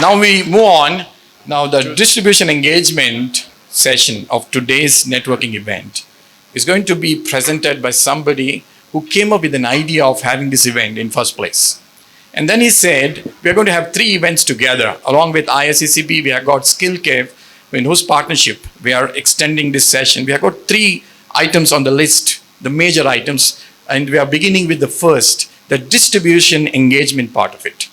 Now we move on. Now the distribution engagement session of today's networking event is going to be presented by somebody who came up with an idea of having this event in first place. And then he said, we are going to have 3 events together. Along with IICCB, we have got Skill Cave, in whose partnership we are extending this session. We have got 3 items on the list, the major items, and we are beginning with the first, the distribution engagement part of it.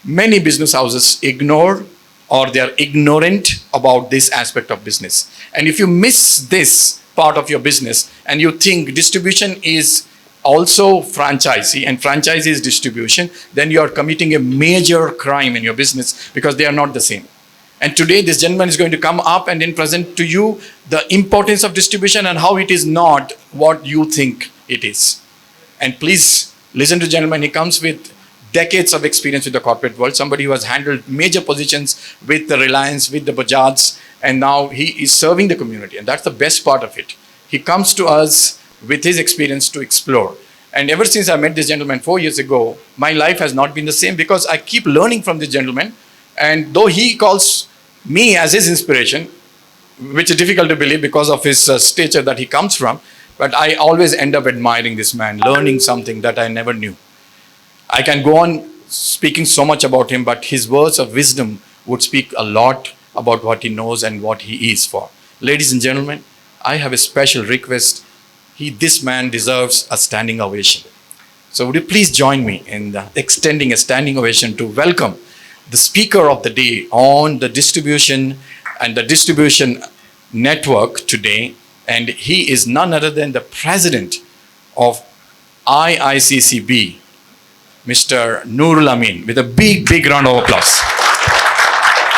Many business houses ignore or they are ignorant about this aspect of business. And if you miss this part of your business and you think distribution is also franchisee and franchisee is distribution, then you are committing a major crime in your business because they are not the same. And today this gentleman is going to come up and then present to you the importance of distribution and how it is not what you think it is. And please listen to the gentleman. He comes with decades of experience with the corporate world, somebody who has handled major positions with the Reliance, with the Bajaj, and now he is serving the community. And that's the best part of it. He comes to us with his experience to explore. And ever since I met this gentleman 4 years ago, my life has not been the same because I keep learning from this gentleman. And though he calls me as his inspiration, which is difficult to believe because of his stature that he comes from, but I always end up admiring this man, learning something that I never knew. I can go on speaking so much about him, but his words of wisdom would speak a lot about what he knows and what he is for. Ladies and gentlemen, I have a special request. This man deserves a standing ovation. So would you please join me in extending a standing ovation to welcome the speaker of the day on the distribution and the distribution network today. And he is none other than the president of IICCB, Mr. Noorul Amin, with a big, big round of applause.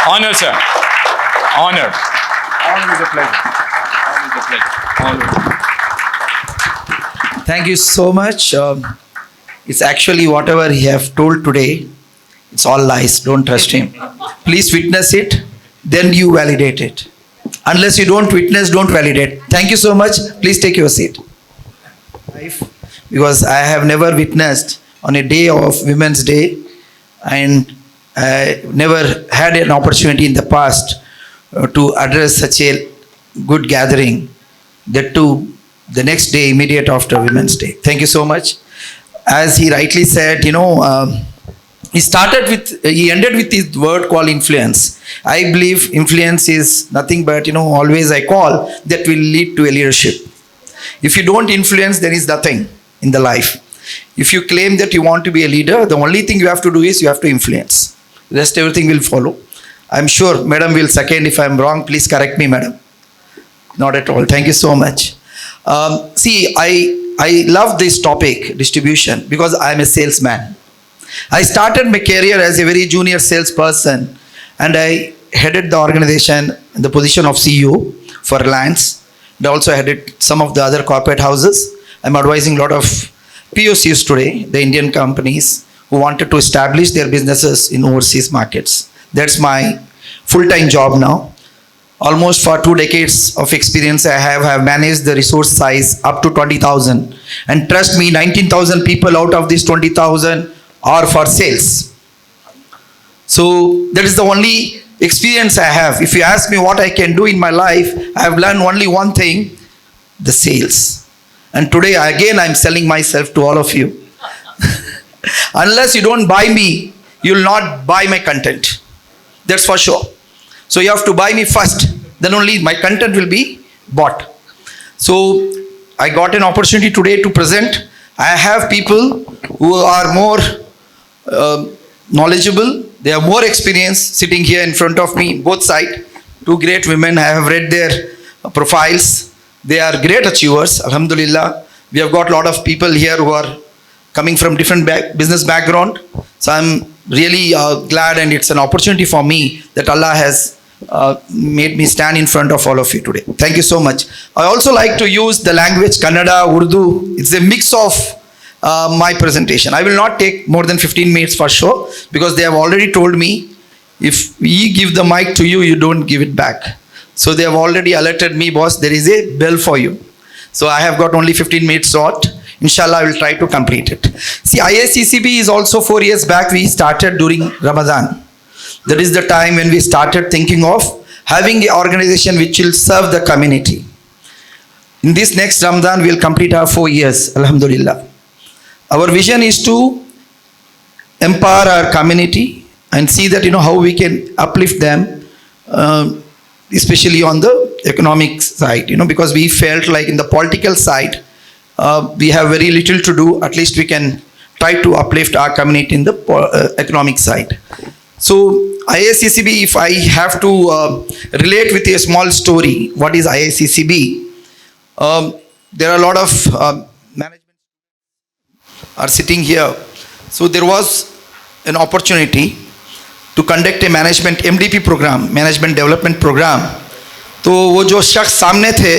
Honor, sir. Honor. Always a pleasure. Always a pleasure. Always. Thank you so much. It's actually whatever he have told today, it's all lies. Don't trust him. Please witness it, then you validate it. Unless you don't witness, don't validate. Thank you so much. Please take your seat. Because I have never witnessed on a day of Women's Day, and I never had an opportunity in the past to address such a good gathering, that too the next day immediate after Women's Day. Thank you so much. As he rightly said, he ended with his word called influence. I believe influence is nothing but, always I call that will lead to a leadership. If you don't influence, there is nothing in the life. If you claim that you want to be a leader, the only thing you have to do is you have to influence. Rest everything will follow. I'm sure Madam will second. If I'm wrong, please correct me, Madam. Not at all. Thank you so much. I love this topic, distribution, because I'm a salesman. I started my career as a very junior salesperson, and I headed the organization in the position of CEO for Reliance. I also headed some of the other corporate houses. I'm advising a lot of POCs today, the Indian companies who wanted to establish their businesses in overseas markets. That's my full-time job now. Almost for 2 decades of experience, I have managed the resource size up to 20,000. And trust me, 19,000 people out of this 20,000 are for sales. So that is the only experience I have. If you ask me what I can do in my life, I have learned only one thing, the sales. And today again I'm selling myself to all of you. Unless you don't buy me, you will not buy my content. That's for sure. So you have to buy me first, then only my content will be bought. So I got an opportunity today to present. I have people who are more knowledgeable, they have more experience sitting here in front of me, both sides. 2 great women, I have read their profiles. They are great achievers, alhamdulillah. We have got a lot of people here who are coming from different business background. So I'm really glad, and it's an opportunity for me that Allah has made me stand in front of all of you today. Thank you so much. I also like to use the language Kannada, Urdu. It's a mix of my presentation. I will not take more than 15 minutes for sure, because they have already told me if we give the mic to you, you don't give it back. So they have already alerted me, boss, there is a bell for you. So I have got only 15 minutes short. Inshallah, I will try to complete it. See, IICCB is also 4 years back. We started during Ramadan. That is the time when we started thinking of having an organization which will serve the community. In this next Ramadan, we will complete our 4 years, Alhamdulillah. Our vision is to empower our community and see that, how we can uplift them, especially on the economic side, because we felt like in the political side, we have very little to do. At least we can try to uplift our community in the economic side. So IICCB, if I have to relate with a small story, what is IICCB? There are a lot of management are sitting here. So there was an opportunity to conduct a management MDP program, management development program. तो वो जो शख्स सामने थे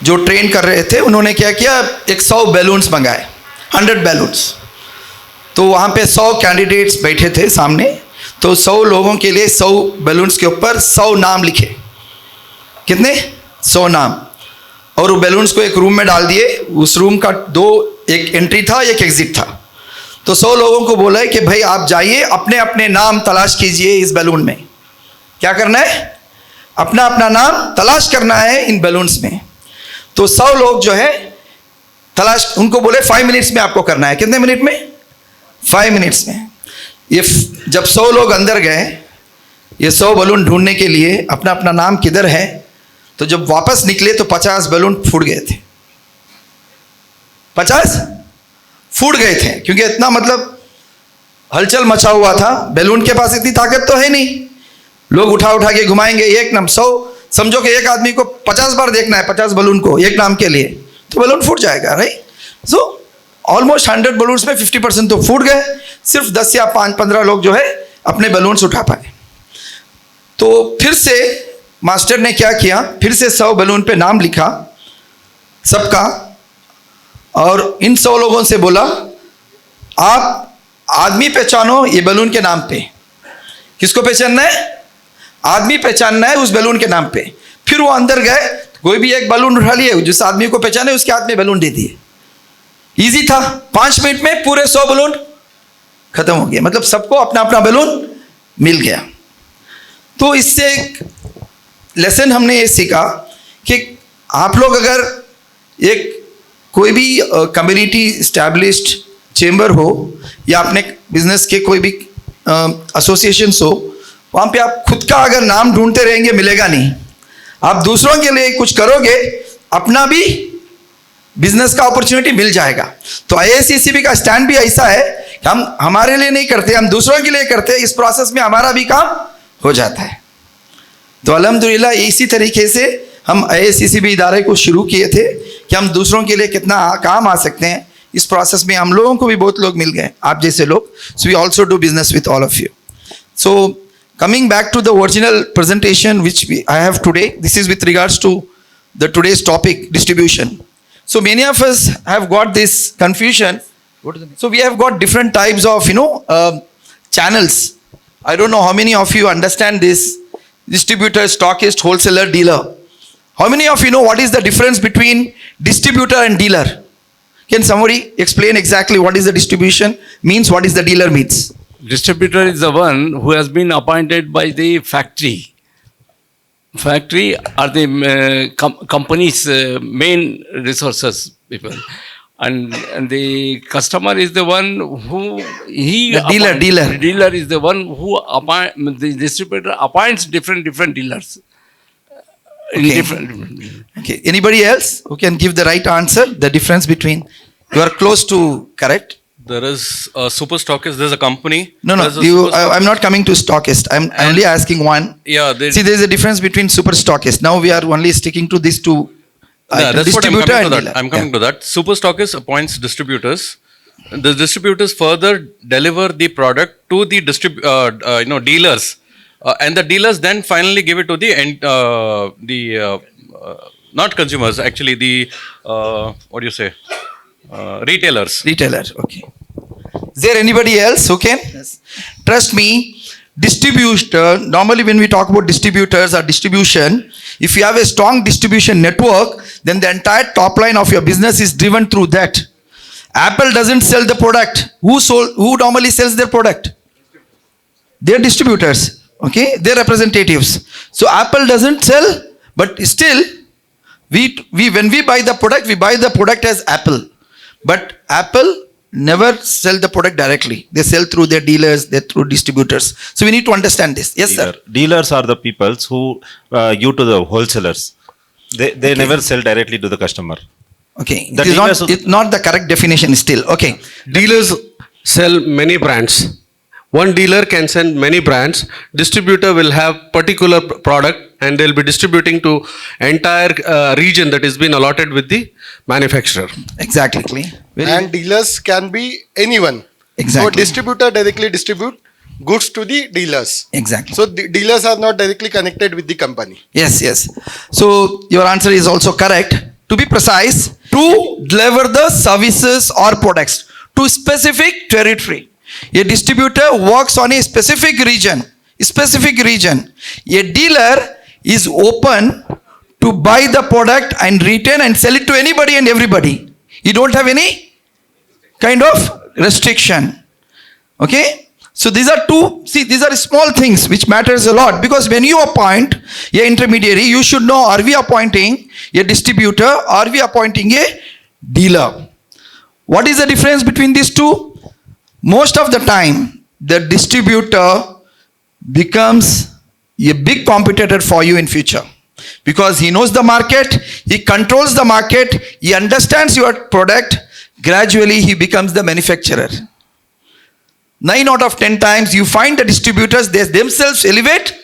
जो train कर रहे थे, उन्होंने क्या किया, 100 बैलून्स मंगाए, 100 बैलून्स. तो वहाँ पे 100 कैंडिडेट्स बैठे थे सामने. तो 100 लोगों के लिए 100 बैलून्स के ऊपर 100 नाम लिखे. कितने? 100 नाम. और वो बैलून्स को एक रूम में डाल दिए. उस रूम का एक एंट्री था, एक एग्जिट था. तो 100 लोगों को बोला है कि भाई आप जाइए, अपने अपने नाम तलाश कीजिए इस बैलून में. क्या करना है? अपना अपना नाम तलाश करना है इन बैलून्स में. तो 100 लोग जो है तलाश, उनको बोले 5 मिनट्स में आपको करना है. कितने मिनट में? 5 मिनट्स में. ये जब 100 लोग अंदर गए, ये 100 बैलून ढूंढने के लिए अपना अपना नाम किधर है, तो जब वापस निकले तो 50 बैलून फूट गए थे. 50 फूट गए थे, क्योंकि इतना मतलब हलचल मचा हुआ था. बैलून के पास इतनी ताकत तो है नहीं, लोग उठा उठा के घुमाएंगे. एक नाम 100, समझो कि एक आदमी को 50 बार देखना है 50 बैलून को एक नाम के लिए, तो बैलून फूट जाएगा, राइट. सो ऑलमोस्ट 100 बैलून्स में 50% तो फूट गए. सिर्फ 10 या 15 लोग जो है अपने बैलून्स उठा पाए. तो फिर से मास्टर ने क्या किया, फिर से 100 बैलून पे नाम लिखा सबका, और इन 100 लोगों से बोला आप आदमी पहचानो ये बैलून के नाम पे. किसको पहचानना है? आदमी पहचानना है उस बैलून के नाम पे. फिर वो अंदर गए, कोई भी एक बैलून उठा लिए, जिस आदमी को पहचाने उसके हाथ में बैलून दे दिए. इजी था. 5 मिनट में पूरे 100 बैलून खत्म हो गए. मतलब सबको अपना अपना बैलून मिल गया. तो इससे एक लेसन हमने ये सीखा कि आप लोग अगर एक कोई भी कम्युनिटी इस्टेब्लिश्ड चेंबर हो या अपने बिजनेस के कोई भी एसोसिएशंस हो, वहाँ पे आप खुद का अगर नाम ढूंढते रहेंगे मिलेगा नहीं. आप दूसरों के लिए कुछ करोगे, अपना भी बिजनेस का अपॉर्चुनिटी मिल जाएगा. तो IICCB का स्टैंड भी ऐसा है कि हम हमारे लिए नहीं करते, हम दूसरों के लिए करते हैं. इस प्रोसेस में हमारा भी काम हो जाता है. तो अल्हम्दुलिल्लाह इसी तरीके से हम IICCB इदारे को शुरू किए थे कि हम दूसरों के लिए कितना काम आ सकते हैं. इस प्रोसेस में हम लोगों को भी बहुत लोग मिल गए, आप जैसे लोग. So we also do business with all of you. So coming back to the original presentation which I have today, this is with regards to the today's topic, distribution. So many of us have got this confusion. So we have got different types of channels. I don't know how many of you understand this: distributor, stockist, wholesaler, dealer. How many of you know what is the difference between distributor and dealer? Can somebody explain exactly what is the distribution means, what is the dealer means? Distributor is the one who has been appointed by the factory. Factory are the company's main resources people, and the customer is the one who dealer is the one who the distributor appoints different dealers. Okay. Okay. Anybody else who can give the right answer? The difference between, you are close to correct. There is a super stockist. There's a company. No. I'm not coming to stockist. I'm only asking one. Yeah. See, there's a difference between super stockist. Now we are only sticking to these two. Yeah, that's what I'm distributor coming and to. dealer. I'm coming to that. Super stockist appoints distributors. The distributors further deliver the product to the dealers, and the dealers then finally give it to the not consumers, actually the what do you say? Retailers. Retailer, okay. Is there anybody else who can? Yes. Trust me, distributor, normally when we talk about distributors or distribution, if you have a strong distribution network, then the entire top line of your business is driven through that. Apple doesn't sell the product. Who normally sells their product? They're distributors, okay? They're representatives. So Apple doesn't sell, but still, we when we buy the product as Apple. But Apple never sell the product directly. They sell through their dealers, they're through distributors. So we need to understand this. Yes, sir. Dealers are the peoples who give to the wholesalers. They never sell directly to the customer. Okay. The It's not the correct definition still. Okay. Dealers sell many brands. One dealer can sell many brands. Distributor will have particular product and they'll be distributing to entire region that has been allotted with the manufacturer. Exactly. And dealers can be anyone. Exactly. So distributor directly distribute goods to the dealers. Exactly. So the dealers are not directly connected with the company. Yes. So your answer is also correct. To be precise, to deliver the services or products to specific territory. A distributor works on a specific region. A dealer is open to buy the product and retain and sell it to anybody and everybody. You don't have any kind of restriction. Okay? So these are small things which matters a lot, because when you appoint a intermediary, you should know, are we appointing a distributor or are we appointing a dealer? What is the difference between these two? Most of the time, the distributor becomes a big competitor for you in future, because he knows the market, he controls the market, he understands your product. Gradually, he becomes the manufacturer. 9 out of 10 times, you find the distributors, they themselves elevate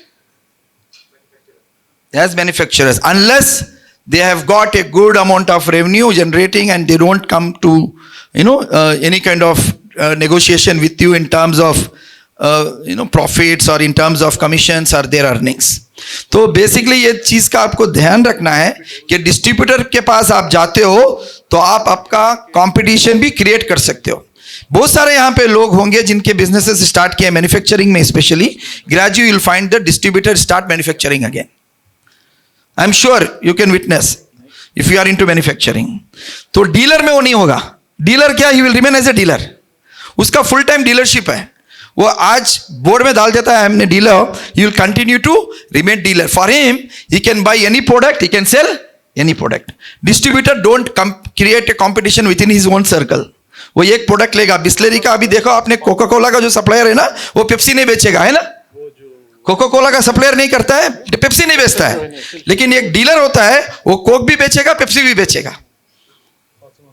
as manufacturers, unless they have got a good amount of revenue generating and they don't come to any kind of negotiation with you in terms of profits or in terms of commissions or their earnings. तो basically ये चीज का आपको ध्यान रखना है कि distributor के पास आप जाते हो तो आप आपका कंपटीशन भी क्रिएट कर सकते हो. बहुत सारे यहाँ पे लोग होंगे जिनके बिजनेसेस स्टार्ट किए मैन्युफैक्चरिंग में, specially gradually you will find the distributor start manufacturing again. I am sure you can witness if you are into manufacturing. तो डीलर में वो नहीं होगा. डीलर क्या, he will remain as a dealer. उसका full time dealership है. वो आज बोर्ड में डाल देता है हमने dealer, he will continue to remain dealer. For him he can buy any product, he can sell any product. Distributor don't create a competition with in his own circle. वो एक प्रोडक्ट लेगा बिस्लरी का. अभी देखो आपने कोका कोला का जो supplier है ना, वो पेप्सी नहीं बेचेगा, है ना. कोका कोला का सप्लायर नहीं करता है, पेप्सी नहीं बेचता है. लेकिन एक डीलर होता है, वो कोक भी बेचेगा, पेप्सी भी बेचेगा.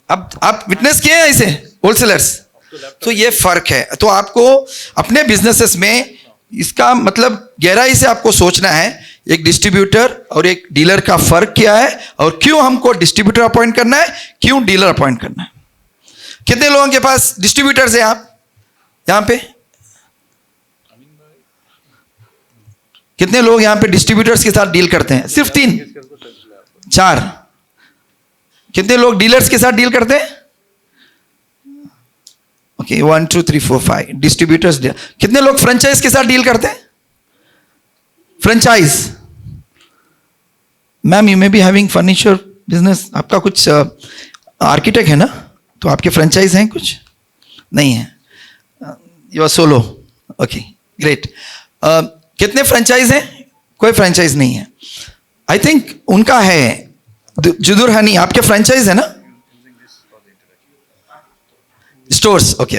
अब आप विटनेस किए हैं इसे, होलसेलर्स. तो ये फर्क है. तो आपको अपने बिजनेसेस में इसका मतलब गहराई से आपको सोचना है, एक डिस्ट्रीब्यूटर और एक डीलर का फर्क क्या है और क्यों हमको डिस्ट्रीब्यूटर अपॉइंट करना है, क्यों डीलर अपॉइंट करना है. कितने लोगों के पास डिस्ट्रीब्यूटर्स हैं आप यहां पे? कितने लोग यहां पे डिस्ट्रीब्यूटर्स के साथ डील करते हैं? सिर्फ 3 4. कितने लोग डीलर्स के साथ डील करते हैं? Okay 1 2 3 4 5 distributors. कितने लोग फ्रेंचाइज के साथ डील करते हैं? Franchise. Ma'am you may be having furniture business. आपका कुछ आर्किटेक्ट है ना, तो आपके फ्रेंचाइज हैं? कुछ नहीं है. You are solo. Okay great. कितने फ्रेंचाइज हैं? कोई फ्रेंचाइज नहीं है. आई थिंक उनका है जुदुर हनी. आपके फ्रेंचाइज है ना? स्टोर्स. ओके.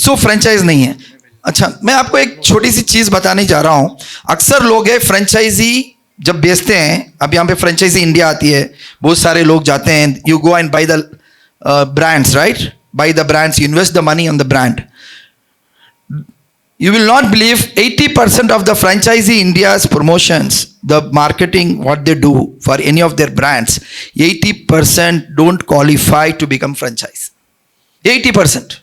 सो फ्रेंचाइज नहीं है. अच्छा, मैं आपको एक छोटी सी चीज बताने जा रहा हूं. अक्सर लोग है फ्रेंचाइजी जब बेचते हैं, अब यहाँ पे फ्रेंचाइजी इंडिया आती है, बहुत सारे लोग जाते हैं. You go and by the brands, right? Buy the brands, you invest the money on the brand. You will not believe 80% of the franchisee India's promotions, the marketing, what they do for any of their brands, 80% don't qualify to become franchise. 80%.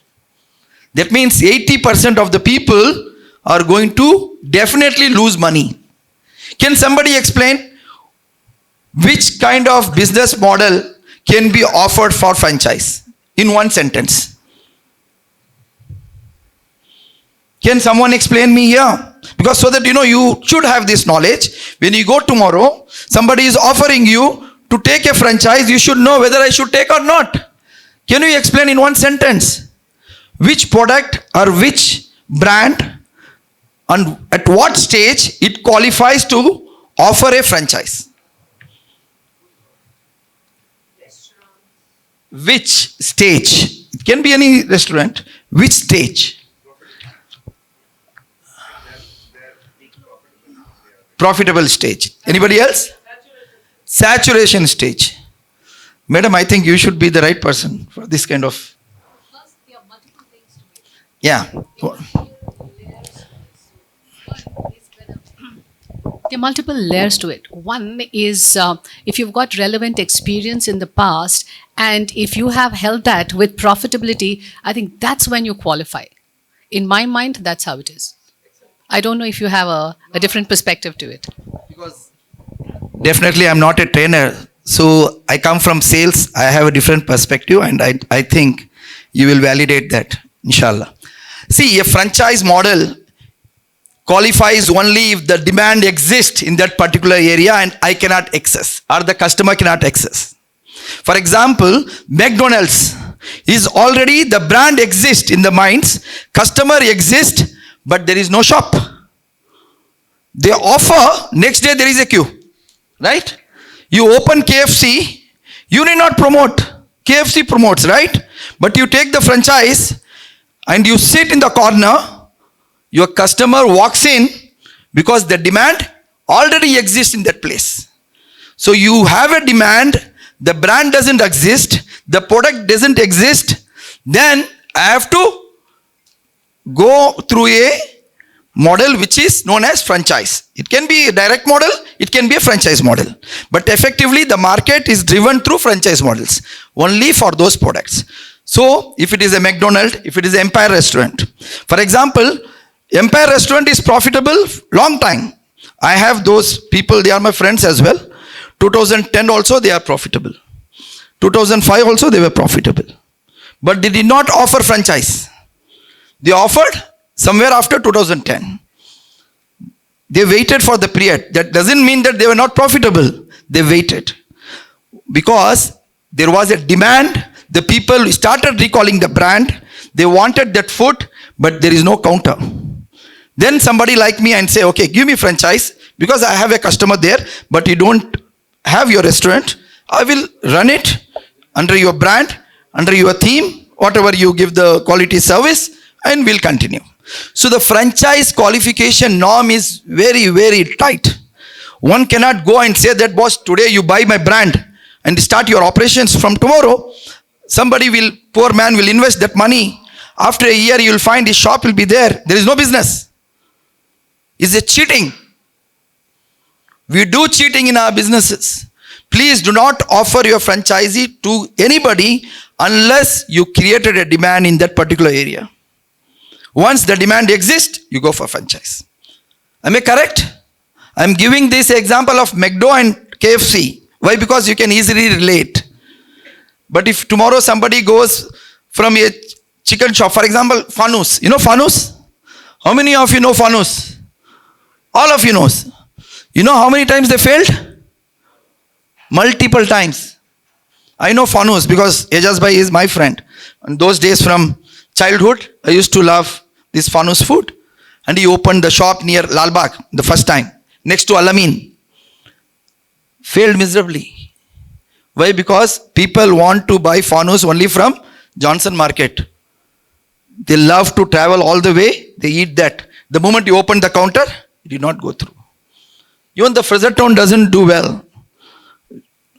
That means 80% of the people are going to definitely lose money. Can somebody explain which kind of business model can be offered for franchise in one sentence? Can someone explain me here? Because so that you should have this knowledge. When you go tomorrow, somebody is offering you to take a franchise, you should know whether I should take or not. Can you explain in one sentence which product or which brand And at what stage it qualifies to offer a franchise? Which stage? It can be any restaurant. Which stage? Profitable stage. Anybody else? Saturation stage. Madam, I think you should be the right person for this kind of. Yeah. There are multiple layers to it. One is if you've got relevant experience in the past and if you have held that with profitability, I think that's when you qualify. In my mind, that's how it is. I don't know if you have a different perspective to it. Because definitely I'm not a trainer. So I come from sales. I have a different perspective and I think you will validate that, inshallah. See, a franchise model qualifies only if the demand exists in that particular area and I cannot access or the customer cannot access. For example, McDonald's is already, the brand exists in the minds, customer exists, but there is no shop. They offer, next day there is a queue, right? You open KFC, you need not promote. KFC promotes, right? But you take the franchise and you sit in the corner. Your customer walks in because the demand already exists in that place. So you have a demand, the brand doesn't exist, the product doesn't exist, then I have to go through a model which is known as franchise. It can be a direct model, it can be a franchise model. But effectively the market is driven through franchise models only for those products. So if it is a McDonald's, if it is an Empire restaurant, for example, Empire restaurant is profitable long time. I have those people, they are my friends as well. 2010 also they are profitable. 2005 also they were profitable. But they did not offer franchise. They offered somewhere after 2010. They waited for the period. That doesn't mean that they were not profitable. They waited. Because there was a demand. The people started recalling the brand. They wanted that food, but there is no counter. Then somebody like me and say, okay, give me franchise because I have a customer there, but you don't have your restaurant. I will run it under your brand, under your theme, whatever you give the quality service, and we'll continue. So the franchise qualification norm is very, very tight. One cannot go and say that, boss, today you buy my brand and start your operations from tomorrow. Somebody will, poor man will invest that money. After a year, you will find his shop will be there. There is no business. It's a cheating. We do cheating in our businesses. Please do not offer your franchisee to anybody unless you created a demand in that particular area. Once the demand exists, you go for franchise. Am I correct? I am giving this example of McDo and KFC. Why? Because you can easily relate. But if tomorrow somebody goes from a chicken shop, for example, Fanus. You know Fanus? How many of you know Fanus? All of you knows. You know how many times they failed? Multiple times. I know Fanus because Ejaz Bhai is my friend. And those days from childhood, I used to love this Fanus food. And he opened the shop near Lalbagh the first time, next to Alamin. Failed miserably. Why? Because people want to buy Fanus only from Johnson Market. They love to travel all the way, they eat that. The moment you open the counter, it did not go through. Even the Frasertown doesn't do well.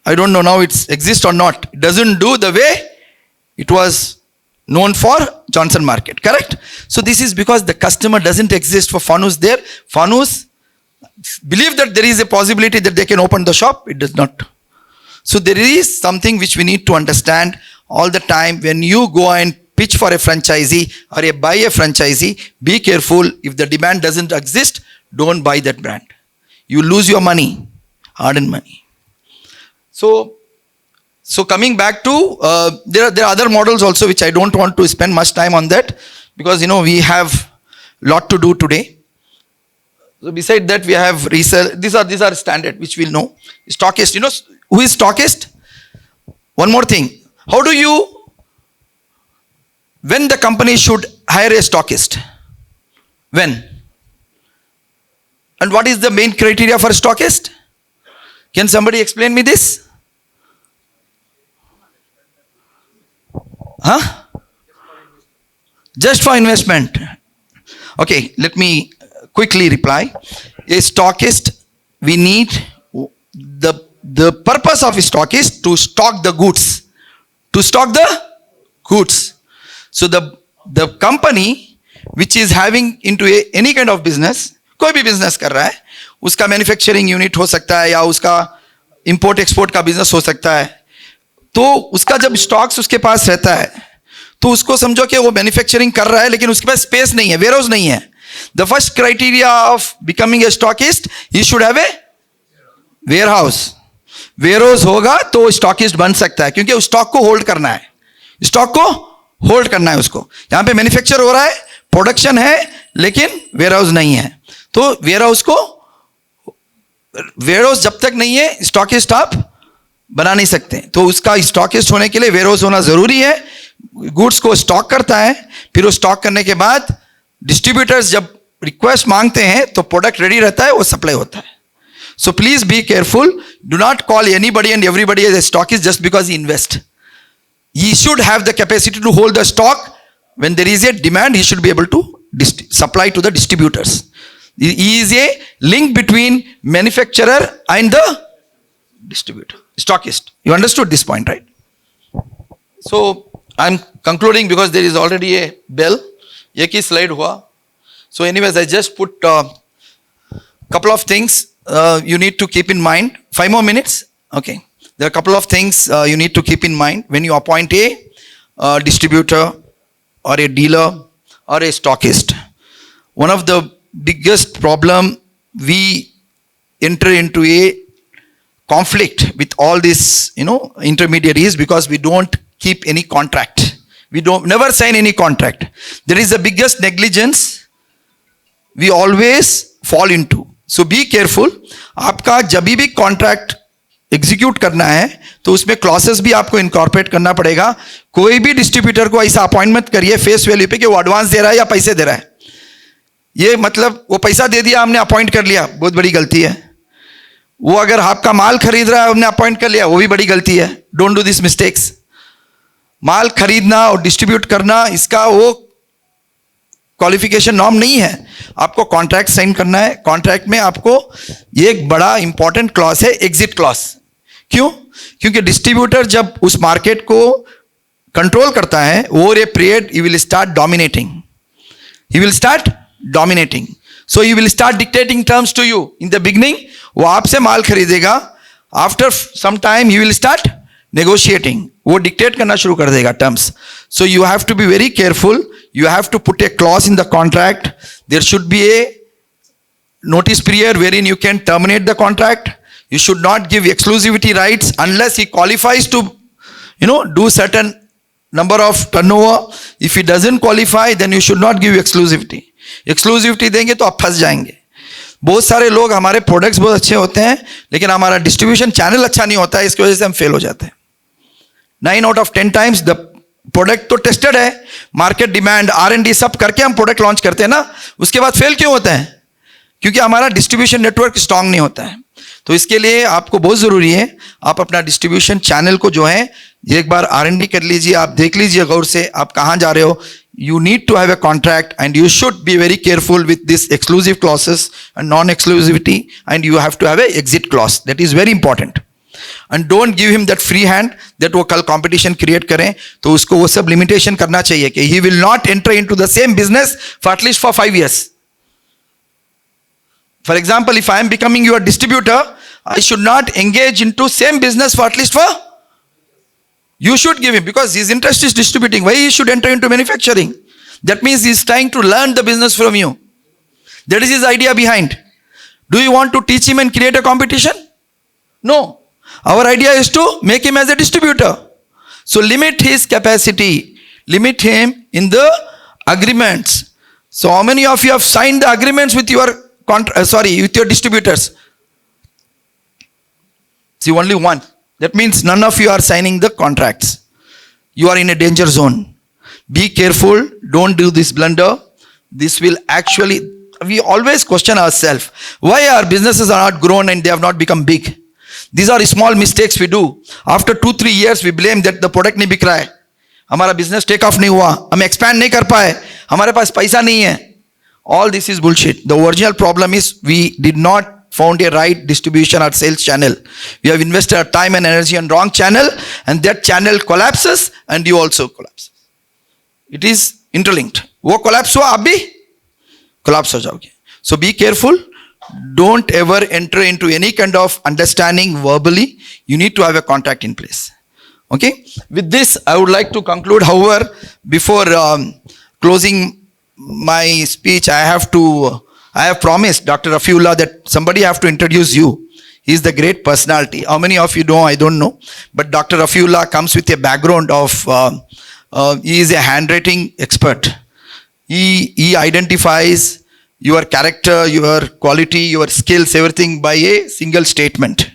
I don't know now it exists or not. It doesn't do the way it was known for Johnson Market, correct? So this is because the customer doesn't exist for Fanus there. Fanus believe that there is a possibility that they can open the shop. It does not. So there is something which we need to understand all the time. When you go and pitch for a franchisee or buy a franchisee, be careful. If the demand doesn't exist, don't buy that brand. You lose your money, hard-earned money. So coming back to, there are other models also which I don't want to spend much time on that because we have lot to do today. So beside that we have resell. These are standard which we'll know. Stockist, who is stockist? One more thing. How do you, when the company should hire a stockist? When? And what is the main criteria for stockist? Can somebody explain me this? Huh? Just for investment. Okay, let me quickly reply. A stockist, we need the purpose of a stockist to stock the goods. To stock the goods. So the company which is having into any kind of business, कोई भी business कर रहा है, उसका manufacturing unit हो सकता है या उसका इंपोर्ट एक्सपोर्ट का बिजनेस हो सकता है, तो उसका जब स्टॉक्स उसके पास रहता है तो उसको समझो कि वो मैन्युफैक्चरिंग कर रहा है लेकिन उसके पास स्पेस नहीं है, वेयरहाउस नहीं है. The first criteria of becoming a stockist, he should have a warehouse. Warehouse होगा तो स्टॉकिस्ट बन सकता है, क्योंकि उस स्टॉक को होल्ड करना है, स्टॉक को होल्ड करना है उसको. यहां पे मैन्युफैक्चर हो रहा है, प्रोडक्शन है, लेकिन वेयरहाउस नहीं है. तो वेयरहाउस जब तक नहीं है स्टॉकिस्ट आप बना नहीं सकते. तो उसका स्टॉकिस्ट होने के लिए वेयरहाउस होना जरूरी है. गुड्स को स्टॉक करता है, फिर वो स्टॉक करने के बाद डिस्ट्रीब्यूटर्स जब रिक्वेस्ट मांगते हैं तो प्रोडक्ट रेडी रहता है, वो सप्लाई होता है. So please be careful. Do not call anybody and everybody as a stockist just because he invests. He should have the capacity to hold the stock. When there is a demand, he should be able to supply to the distributors. He is a link between manufacturer and the distributor, stockist. You understood this point, right? So I'm concluding because there is already a bell. एक ही slide हुआ. So anyways, I just put couple of things you need to keep in mind. 5 more minutes. Okay. There are a couple of things you need to keep in mind when you appoint a distributor or a dealer or a stockist. One of the biggest problem, we enter into a conflict with all these intermediaries because we don't keep any contract. We never sign any contract. There is the biggest negligence we always fall into. So be careful. आपका जब भी contract execute करना है तो उसमें clauses भी आपको incorporate करना पड़ेगा. कोई भी डिस्ट्रीब्यूटर को ऐसा अपॉइंटमेंट करिए फेस वैल्यू पे कि वो एडवांस दे रहा है या पैसे दे रहा है. ये मतलब वो पैसा दे दिया, हमने अपॉइंट कर लिया, बहुत बड़ी गलती है. वो अगर आपका माल खरीद रहा है, हमने अपॉइंट कर लिया, वो भी बड़ी गलती है. Don't do this mistakes. माल खरीदना और डिस्ट्रीब्यूट करना, इसका वो क्वालिफिकेशन नॉर्म नहीं है. आपको कॉन्ट्रैक्ट साइन करना है. कॉन्ट्रैक्ट में आपको एक बड़ा इंपॉर्टेंट क्लॉज है, एग्जिट क्लॉज. क्यों? क्योंकि डिस्ट्रीब्यूटर जब उस मार्केट को कंट्रोल करता है, over a period he will start dominating. He will start dominating. So he will start dictating terms to you. In the beginning वो आपसे माल खरीदेगा. After some time he will start negotiating. वो dictate करना शुरू कर देगा terms. So you have to be very careful. You have to put a clause in the contract. There should be a notice period wherein you can terminate the contract. You should not give exclusivity rights unless he qualifies to, do certain number of turnover. If he doesn't qualify, then you should not give exclusivity. Exclusivity देंगे तो आप फंस जाएंगे. बहुत सारे लोग, हमारे products बहुत अच्छे होते हैं लेकिन हमारा डिस्ट्रीब्यूशन चैनल अच्छा नहीं होता है, इसकी वजह से हम फेल हो जाते हैं. 9 out of 10 times the product तो टेस्टेड है, मार्केट डिमांड, R&D सब करके हम प्रोडक्ट लॉन्च करते हैं ना, उसके बाद फेल क्यों होता है? क्योंकि हमारा डिस्ट्रीब्यूशन नेटवर्क स्ट्रांग नहीं होता है. तो इसके लिए आपको बहुत जरूरी है, आप अपना डिस्ट्रीब्यूशन चैनल को जो है एक बार R&D कर लीजिए, आप देख लीजिए गौर से आप कहाँ जा रहे हो. You need to have a contract and you should be very careful with this exclusive clauses and non-exclusivity, and you have to have a exit clause. That is very important. And don't give him that free hand that वो कल competition create करें. तो उसको वो सब limitation करना चाहिए कि he will not enter into the same business for at least for 5 years. For example, if I am becoming your distributor, I should not engage into same business for at least for. You should give him, because his interest is distributing. Why he should enter into manufacturing? That means he is trying to learn the business from you. That is his idea behind. Do you want to teach him and create a competition? No. Our idea is to make him as a distributor. So limit his capacity. Limit him in the agreements. So how many of you have signed the agreements with your with your distributors? See, only one. That means none of you are signing the contracts. You are in a danger zone. Be careful. Don't do this blunder. This will actually, we always question ourselves, why our businesses are not grown and they have not become big? These are small mistakes we do. After 2-3 years, we blame that the product नहीं बिक रहा है, हमारा business take off नहीं हुआ, हम expand नहीं कर पाए, हमारे पास पैसा नहीं है. All this is bullshit. The original problem is we did not found a right distribution or sales channel. We have invested our time and energy on wrong channel, and that channel collapses and you also collapse. It is interlinked. वो collapse हुआ, आप भी collapse हो जाओगे. So be careful. Don't ever enter into any kind of understanding verbally. You need to have a contract in place. Okay. With this, I would like to conclude. However, before closing my speech, I have promised Dr. Rafiullah that somebody have to introduce you. He is the great personality. How many of you know? I don't know. But Dr. Rafiullah comes with a background of, he is a handwriting expert. He identifies your character, your quality, your skills, everything by a single statement.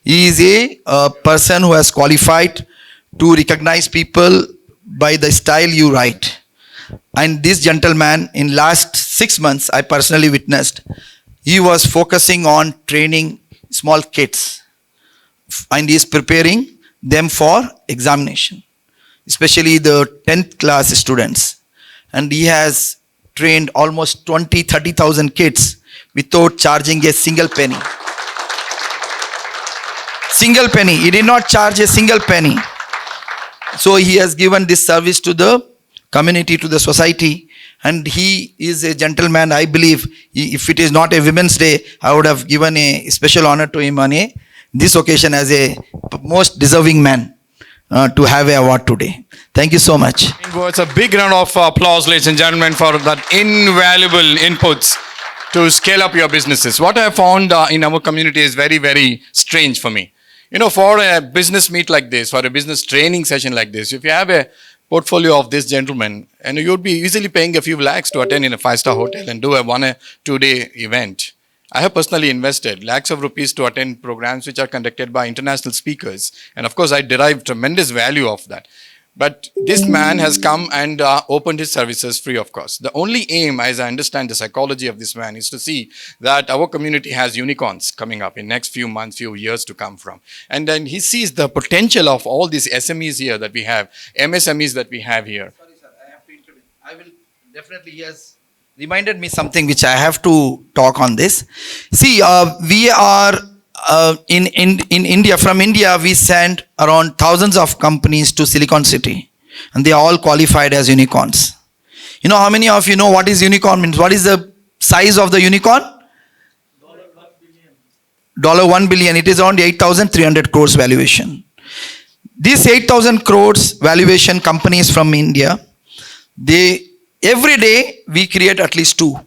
He is a person who has qualified to recognize people by the style you write. And this gentleman, in last 6 months, I personally witnessed, he was focusing on training small kids. And he is preparing them for examination, especially the 10th class students. And he has trained almost 20,000-30,000 kids without charging a single penny. Single penny. He did not charge a single penny. So he has given this service to the community, to the society, and he is a gentleman. I believe if it is not a Women's Day, I would have given a special honor to him on this occasion as a most deserving man to have an award today. Thank you so much. It's a big round of applause, ladies and gentlemen, for that invaluable inputs to scale up your businesses. What I have found in our community is very, very strange for me. You know, for a business meet like this, for a business training session like this, if you have a portfolio of this gentleman, and you would be easily paying a few lakhs to attend in a 5-star hotel and do a 1-2-day event. I have personally invested lakhs of rupees to attend programs which are conducted by international speakers. And of course, I derive tremendous value of that. But this man has come and opened his services free of cost. The only aim, as I understand the psychology of this man, is to see that our community has unicorns coming up in next few months, few years to come from. And then he sees the potential of all these SMEs here that we have, MSMEs that we have here. Sorry, sir, I have to intervene. I will definitely, he has reminded me something which I have to talk on this. See, we are in India, from India, we send around thousands of companies to Silicon City, and they are all qualified as unicorns. You know, how many of you know what is unicorn means? What is the size of the unicorn? $1 billion. It is around 8,300 crores valuation. These 8,000 crores valuation companies from India, every day we create at least 2.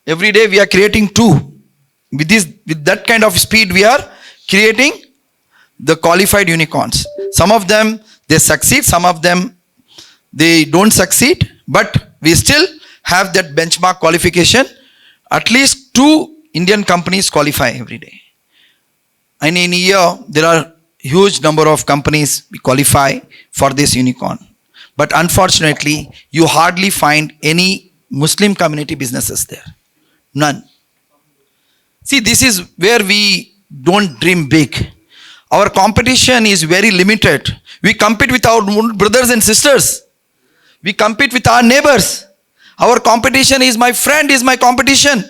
Every day we are creating 2. With that kind of speed, we are creating the qualified unicorns. Some of them, they succeed. Some of them, they don't succeed. But we still have that benchmark qualification. At least 2 Indian companies qualify every day. And in a year, there are huge number of companies qualify for this unicorn. But unfortunately, you hardly find any Muslim community businesses there. None. See, this is where we don't dream big. Our competition is very limited. We compete with our brothers and sisters. We compete with our neighbors. Our competition is my friend, is my competition.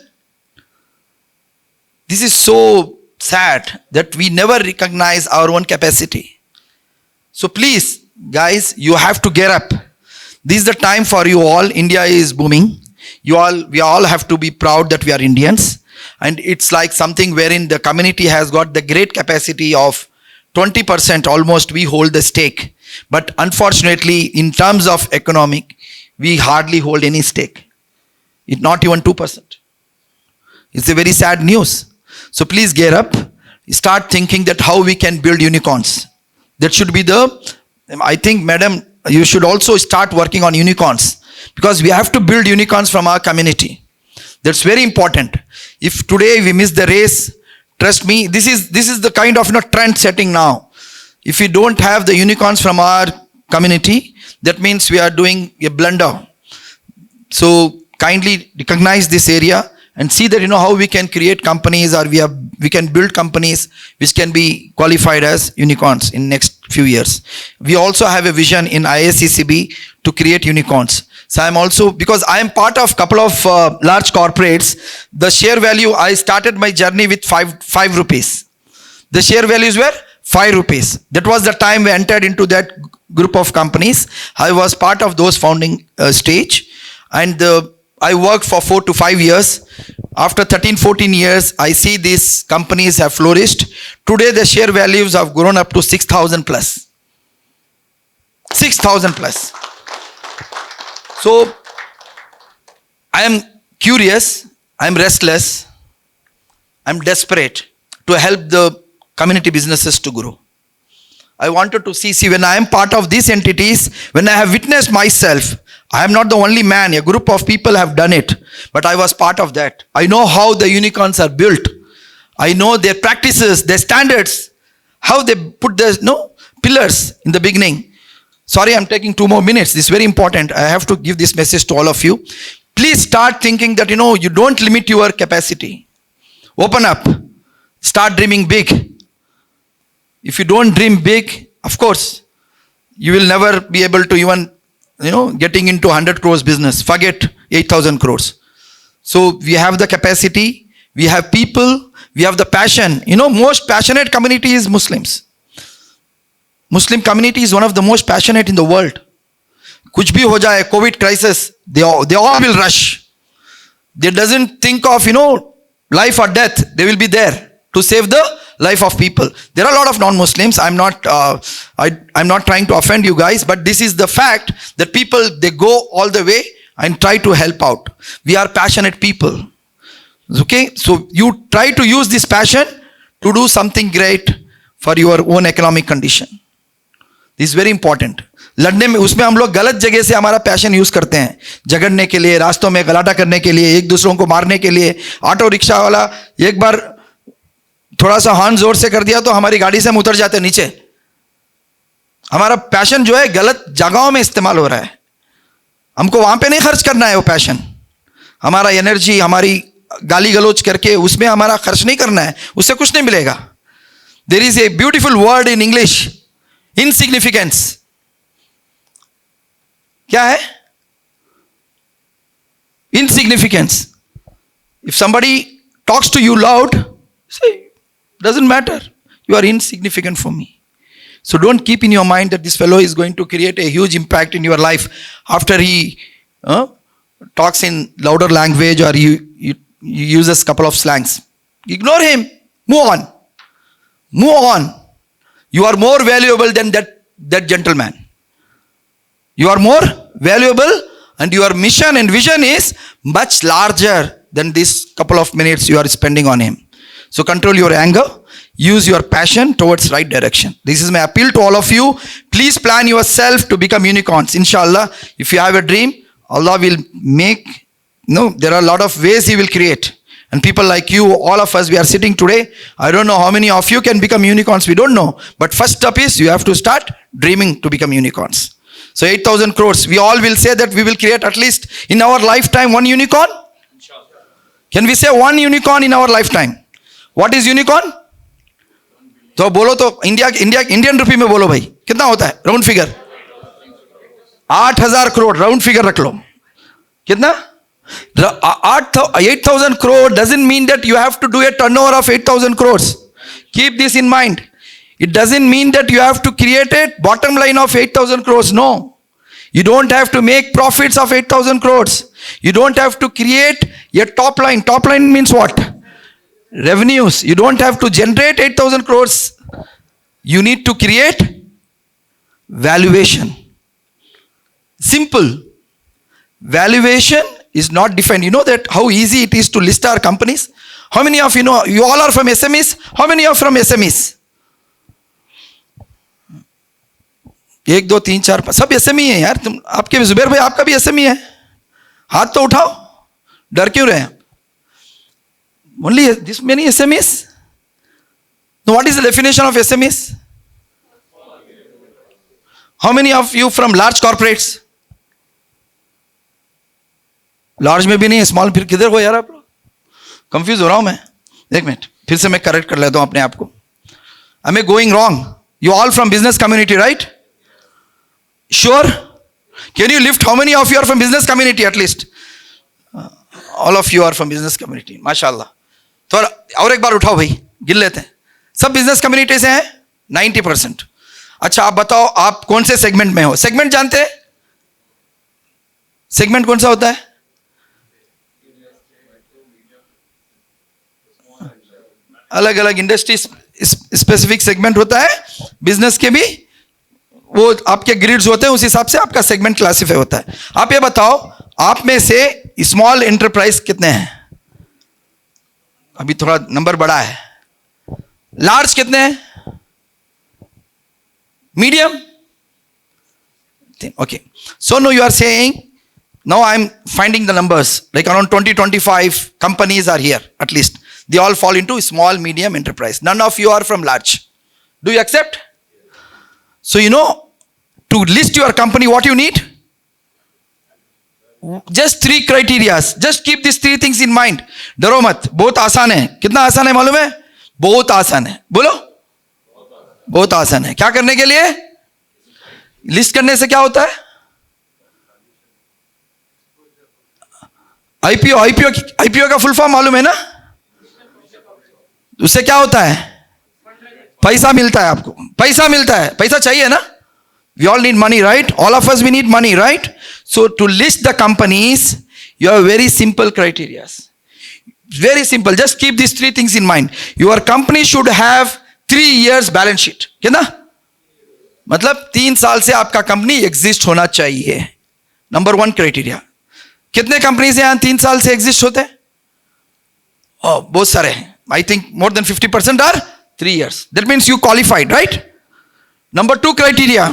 This is so sad that we never recognize our own capacity. So please, guys, you have to get up. This is the time for you all. India is booming. We all have to be proud that we are Indians. And it's like something wherein the community has got the great capacity of 20% almost we hold the stake. But unfortunately, in terms of economic, we hardly hold any stake. It's not even 2%. It's a very sad news. So please get up. Start thinking that how we can build unicorns. That should be I think, madam, you should also start working on unicorns. Because we have to build unicorns from our community. That's very important. If today we miss the race, trust me, this is the kind of trend setting now. If we don't have the unicorns from our community, that means we are doing a blunder. So kindly recognize this area and see that how we can create companies, or we can build companies which can be qualified as unicorns in next few years. We also have a vision in IICCB to create unicorns. So I'm also, because I am part of couple of large corporates, the share value, I started my journey with 5 rupees. The share values were 5 rupees. That was the time we entered into that group of companies. I was part of those founding stage, and I worked for 4 to 5 years. After 13-14 years, I see these companies have flourished. Today the share values have grown up to 6,000 plus. 6,000 plus. So I am curious, I am restless, I am desperate to help the community businesses to grow. I wanted to see when I am part of these entities, when I have witnessed myself, I am not the only man, a group of people have done it, but I was part of that. I know how the unicorns are built. I know their practices, their standards, how they put the pillars in the beginning. Sorry, I'm taking 2 more minutes. This is very important. I have to give this message to all of you. Please start thinking that, you don't limit your capacity. Open up. Start dreaming big. If you don't dream big, of course, you will never be able to even, getting into 100 crores business. Forget 8,000 crores. So we have the capacity, we have people, we have the passion. Most passionate community is Muslims. Muslim community is one of the most passionate in the world. Kuch bhi ho jaye, COVID crisis, they all will rush. They doesn't think of, life or death. They will be there to save the life of people. There are a lot of non-Muslims. I'm not trying to offend you guys, but this is the fact that people, they go all the way and try to help out. We are passionate people. Okay, so you try to use this passion to do something great for your own economic condition. This is very important. लड़ने में उसमें हम लोग गलत जगह से हमारा passion use करते हैं, झगड़ने के लिए, रास्तों में गलाटा करने के लिए, एक दूसरों को मारने के लिए. ऑटो रिक्शा वाला एक बार थोड़ा सा हॉर्न जोर से कर दिया तो हमारी गाड़ी से हम उतर जाते हैं नीचे. हमारा पैशन जो है गलत जगहों में इस्तेमाल हो रहा है. हमको वहां पे नहीं खर्च करना है वो पैशन. हमारा एनर्जी, हमारी गाली गलोच करके उसमें हमारा खर्च नहीं करना है, उससे कुछ नहीं मिलेगा. There is a beautiful word in English, insignificance. क्या है? Insignificance. If somebody talks to you loud, say, doesn't matter. You are insignificant for me. So don't keep in your mind that this fellow is going to create a huge impact in your life after he talks in louder language or you uses couple of slangs. Ignore him. Move on. Move on. You are more valuable than that gentleman. You are more valuable, and your mission and vision is much larger than this couple of minutes you are spending on him. So control your anger, use your passion towards right direction. This is my appeal to all of you. Please plan yourself to become unicorns. Inshallah, if you have a dream, Allah will make, there are a lot of ways He will create. And people like you, all of us, we are sitting today. I don't know how many of you can become unicorns. We don't know. But first step is you have to start dreaming to become unicorns. So 8,000 crores. We all will say that we will create at least in our lifetime 1 unicorn. Can we say 1 unicorn in our lifetime? What is unicorn? तो बोलो तो Indian rupee में बोलो भाई, कितना होता है round figure? 8,000 crore round figure रख लो. कितना? 8,000 crore doesn't mean that you have to do a turnover of 8,000 crores. Keep this in mind. It doesn't mean that you have to create a bottom line of 8,000 crores. No. You don't have to make profits of 8,000 crores. You don't have to create a top line. Top line means what? Revenues. You don't have to generate 8,000 crores. You need to create valuation. Simple. Valuation is not defined. You know that how easy it is to list our companies? How many of you know, you all are from SMEs? How many are from SMEs? 1, 2, 3, 4, 5 सब SME है यार. तुम आपके जुबैर भाई आपका भी SME है, हाथ तो उठाओ, डर क्यों रहे? Only this many SMEs? Now what is the definition of SMEs? How many of you from large corporates? Large में भी नहीं है, स्मॉल, फिर किधर हो यार आप लोग? कंफ्यूज हो रहा हूं मैं। एक मिनट, फिर से मैं करेक्ट कर लेता हूं अपने आप को। I am going wrong? You all from business community, right? Sure? Can you lift how many of you are from business community? At least all of you are from business community, माशाल्लाह। तो और एक बार उठाओ भाई, गिन लेते हैं। सब बिजनेस कम्युनिटी से हैं 90%। अच्छा आप बताओ, आप कौन से सेगमेंट में हो? सेगमेंट जानते हैं? सेगमेंट कौन सा होता है? अलग अलग इंडस्ट्री स्पेसिफिक सेगमेंट होता है, बिजनेस के भी वो आपके ग्रिड्स होते हैं, उस हिसाब से आपका सेगमेंट क्लासिफाई होता है। आप ये बताओ, आप में से स्मॉल एंटरप्राइज कितने हैं? अभी थोड़ा नंबर बड़ा है। लार्ज कितने हैं? Medium? Okay, so no you are saying, now I am finding the numbers, like around 20-25 companies are here, at least. They all fall into small, medium enterprise. None of you are from large. Do you accept? So you know, to list your company, what you need? Just 3 criteria. Just keep these 3 things in mind. डरो मत, बहुत आसान है। कितना आसान है मालूम है? बहुत आसान है। बोलो, बहुत आसान है। क्या करने के लिए? लिस्ट करने से क्या होता है? आईपीओ का फुल फॉर्म मालूम है ना? उससे क्या होता है? पैसा मिलता है आपको, पैसा मिलता है। पैसा चाहिए ना? We all need money, right? All of us we need money, right? So to list the companies you have very simple criterias, very simple. Just keep this 3 things in mind. Your company should have 3 years balance sheet. कितना मतलब? 3 साल से आपका company exist होना चाहिए। Number 1 criteria. कितने companies यहां 3 साल से एग्जिस्ट होते हैं? बहुत सारे हैं। I think more than 50% are 3 years. That means you qualified, right? Number 2 criteria,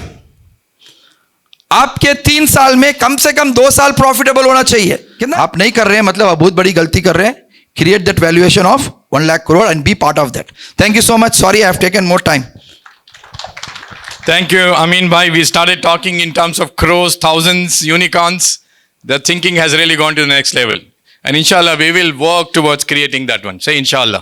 आपके 3 साल में कम से कम 2 साल प्रॉफिटेबल होना चाहिए। कितना? आप नहीं कर रहे हैं मतलब आप बहुत बड़ी गलती कर रहे हैं। Create that valuation of 1 lakh crore and be part of that. Thank you so much. Sorry I have taken more time. Thank you, Amin bhai. We started talking in terms of crores, thousands, unicorns. The thinking has really gone to the next level. And inshallah, we will work towards creating that one. Say inshallah.